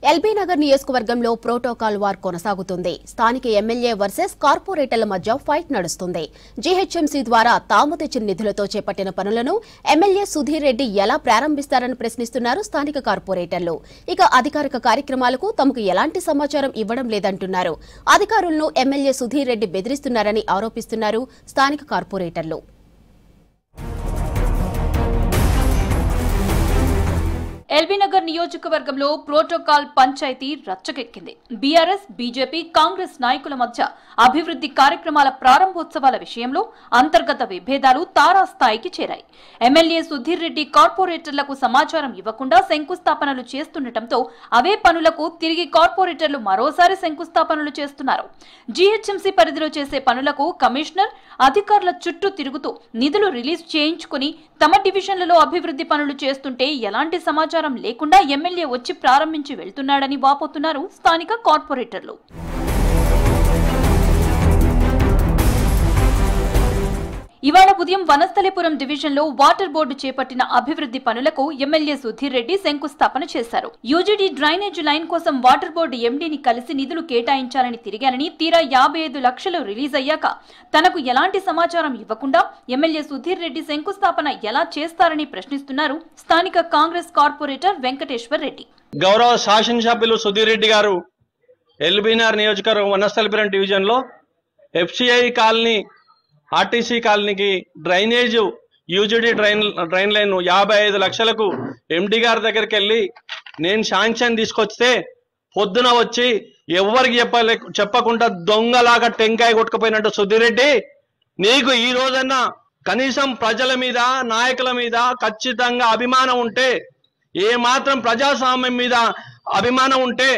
LB Nagar నియోజకవర్గంలో protocol war కొనసాగుతుంది. స్థానిక ఎమ్మెల్యే వర్సెస్ కార్పొరేటర్ల మధ్య ఫైట్ నడుస్తుంది. జీహెచ్ఎంసీ ద్వారా తాము తెచ్చిన నిధులతో చేపట్టిన పనులను ఎమ్మెల్యే సుధీర్ రెడ్డి ఎలా ప్రారంభిస్తారని ప్రశ్నిస్తున్నారు స్థానిక కార్పొరేటర్లు. ఇక అధికారిక కార్యక్రమాలకు తమకు ఎలాంటి సమాచారం ఇవ్వడం లేదంటున్నారు. అధికారులను ఎమ్మెల్యే సుధీర్ రెడ్డి బెదిరిస్తున్నారని ఆరోపిస్తున్నారు స్థానిక కార్పొరేటర్లు. ఎల్బీ నగర్ నియోజకవర్గంలో ప్రోటోకాల్ పంచాయతీ రచ్చకెక్కింది. బీఆర్ఎస్, బీజేపీ, కాంగ్రెస్ నాయకుల మధ్య అభివృద్ధి కార్యక్రమాల ప్రారంభోత్సవాల విషయంలో అంతర్గత విభేదాలు తారాస్థాయికి చేరాయి. ఎమ్మెల్యే సుధీర్ రెడ్డి కార్పొరేటర్లకు సమాచారం ఇవ్వకుండా శంకుస్థాపనలు చేస్తుండటంతో అవే పనులకు తిరిగి కార్పొరేటర్లు మరోసారి శంకుస్థాపనలు చేస్తున్నారు. జీహెచ్ఎంసీ పరిధిలో చేసే పనులకు కమిషనర్ అధికారుల చుట్టూ తిరుగుతూ నిధులు రిలీజ్ చేయించుకుని తమ డివిజన్లలో అభివృద్ధి పనులు చేస్తుంటే ఎలాంటి సమాచారం లేకుండా ఎమ్మెల్యే వచ్చి ప్రారంభించి వెళ్తున్నాడని వాపోతున్నారు స్థానిక కార్పొరేటర్లు. ఇవాళ ఉదయం వనస్థలిపురం డివిజన్లో వాటర్ బోర్డు చేపట్టిన అభివృద్ధి పనులకు ఎమ్మెల్యే సుధీర్ రెడ్డి శంకుస్థాపన చేశారు. యూజీడీ డ్రైనేజ్ లైన్ కోసం వాటర్ బోర్డు ఎండీని కలిసి నిధులు కేటాయించాలని తిరిగానని, తీరా 55 లక్షలు రిలీజ్ అయ్యాక తనకు ఎలాంటి సమాచారం ఇవ్వకుండా ఎమ్మెల్యే సుధీర్ రెడ్డి శంకుస్థాపన ఎలా చేస్తారని ప్రశ్నిస్తున్నారు స్థానిక కాంగ్రెస్ కార్పొరేటర్ వెంకటేశ్వర్ రెడ్డి. గౌరవ శాసనసభ్యులు సుధీర్ రెడ్డి గారు ఎల్బీ నగర్ నియోజకవర్గం వనస్థలిపురం డివిజన్ లో ఎఫ్సిఐ కాలనీ, ఆర్టీసీ కాలనీకి డ్రైనేజ్ యూజీడీ డ్రైన్ లైన్ 55 లక్షలకు ఎండి గారి దగ్గరికి వెళ్ళి నేను శాంక్షన్ తీసుకొస్తే పొద్దున వచ్చి ఎవరికి చెప్పకుండా దొంగలాగా టెంకాయ కొట్టుకుపోయినట్టు సుధీర్ రెడ్డి, నీకు ఈ రోజన్నా కనీసం ప్రజల మీద, నాయకుల మీద ఖచ్చితంగా అభిమానం ఉంటే, ఏ మాత్రం ప్రజాస్వామ్యం మీద అభిమానం ఉంటే,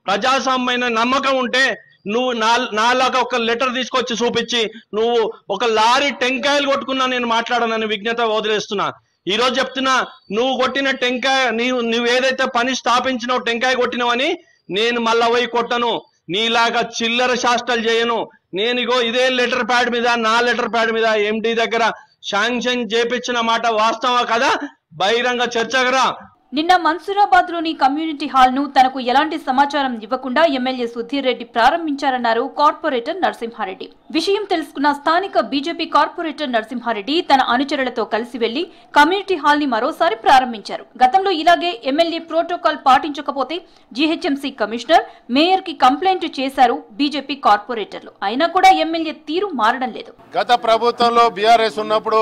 ప్రజాస్వామ్యమైన నమ్మకం ఉంటే నువ్వు నాలాగా ఒక లెటర్ తీసుకొచ్చి చూపించి నువ్వు ఒక లారీ టెంకాయలు కొట్టుకున్నా నేను మాట్లాడనని విజ్ఞత వదిలేస్తున్నా. ఈ రోజు చెప్తున్నా, నువ్వు కొట్టిన టెంకాయ, నువ్వు ఏదైతే పని స్థాపించినావు, టెంకాయ కొట్టినవని నేను మళ్ళా పోయి కొట్టను. నీలాగా చిల్లర శాస్త్రాలు చేయను. నేను ఇగో ఇదే లెటర్ ప్యాడ్ మీద, నా లెటర్ ప్యాడ్ మీద ఎండి దగ్గర శాంక్షన్ చేపించిన మాట వాస్తవా కదా, బహిరంగ చర్చగరా. నిన్న మన్సూరాబాద్ లోని కమ్యూనిటీ హాల్ ను తనకు ఎలాంటి సమాచారం ఇవ్వకుండా ఎమ్మెల్యే సుధీర్ రెడ్డి ప్రారంభించారన్నారు కార్పొరేటర్ నరసింహారెడ్డి. విషయం తెలుసుకున్న స్థానిక బీజేపీ కార్పొరేటర్ నరసింహారెడ్డి తన అనుచరులతో కలిసి వెళ్లి కమ్యూనిటీ హాల్ ని మరోసారి ప్రారంభించారు. గతంలో ఇలాగే ఎమ్మెల్యే ప్రోటోకాల్ పాటించకపోతే జీహెచ్ఎంసీ కమిషనర్, మేయర్ కి కంప్లైంట్ చేశారు బీజేపీ కార్పొరేటర్లు. అయినా కూడా ఎమ్మెల్యే తీరు మారడం లేదు. గత ప్రభుత్వంలో బీఆర్ఎస్ ఉన్నప్పుడు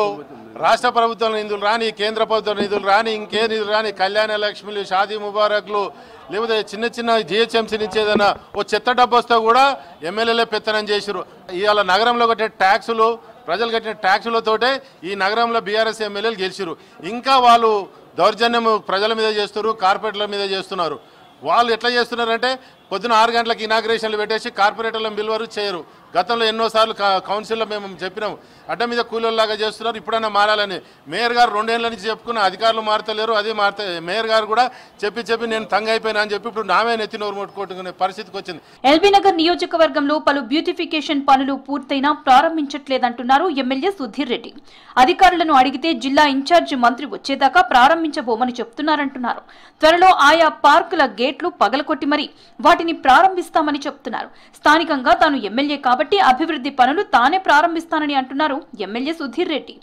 రాష్ట్ర ప్రభుత్వం నిధులు రాని, కేంద్ర ప్రభుత్వం నిధులు రాని, ఇంకే నిధులు రాని, కళ్యాణ లక్ష్మిలు, షాదీ ముబారక్లు, లేకపోతే చిన్న చిన్న జిహెచ్ఎంసీ నుంచి ఏదైనా ఓ చెత్త డబ్బు వస్తే కూడా ఎమ్మెల్యేలే పెత్తనం చేశారు. ఇవాళ నగరంలో కట్టే ట్యాక్సులు, ప్రజలు కట్టిన ట్యాక్సులతోటే ఈ నగరంలో బీఆర్ఎస్ ఎమ్మెల్యేలు గెలిచారు. ఇంకా వాళ్ళు దౌర్జన్యం ప్రజల మీద చేస్తున్నారు, కార్పొరేటర్ల మీద చేస్తున్నారు. వాళ్ళు ఎట్లా చేస్తున్నారంటే పొద్దున 6 గంటలకు ఇనాగ్రేషన్లు పెట్టేసి కార్పొరేటర్లను పిలువరు, చేయరు. గతంలో ఎన్నోసార్లు కౌన్సిల్లో మేము చెప్పినాం, అడ్డ మీద కూలీలాగా చేస్తున్నారు, ఇప్పుడైనా మారాలని. మేయర్ గారు 2 ఏళ్ల నుంచి చెప్పుకున్న అధికారులు మారతలేరు, అదే మేయర్ గారు కూడా చెప్పి నేను తంగ అయిపోయినా అని చెప్పి ఇప్పుడు నామే నెత్తినోరు ముట్టుకొట్టుకునే పరిస్థితికి వచ్చింది. ఎల్బీ నగర్ నియోజకవర్గంలో పలు బ్యూటిఫికేషన్ పనులు పూర్తయినా ప్రారంభించట్లేదంటున్నారు ఎమ్మెల్యే సుధీర్ రెడ్డి. అధికారులను అడిగితే జిల్లా ఇన్ఛార్జి మంత్రి వచ్చేదాకా ప్రారంభించబోమని చెప్తున్నారంటున్నారు. త్వరలో ఆయా పార్కుల గేట్లు పగలకొట్టి మరీ వాటిని ప్రారంభిస్తామని చెప్తున్నారు. స్థానికంగా తాను ఎమ్మెల్యే కాబట్టి అభివృద్ధి పనులు తానే ప్రారంభిస్తానని అంటున్నారు ఎమ్మెల్యే సుధీర్ రెడ్డి.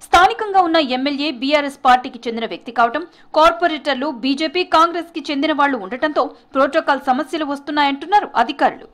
స్థానికంగా ఉన్న ఎమ్మెల్యే బీఆర్ఎస్ పార్టీకి చెందిన వ్యక్తి కావటం, కార్పొరేటర్లు బీజేపీ, కాంగ్రెస్ కి చెందిన వాళ్లు ఉండటంతో ప్రోటోకాల్ సమస్యలు వస్తున్నాయంటున్నారు అధికారులు.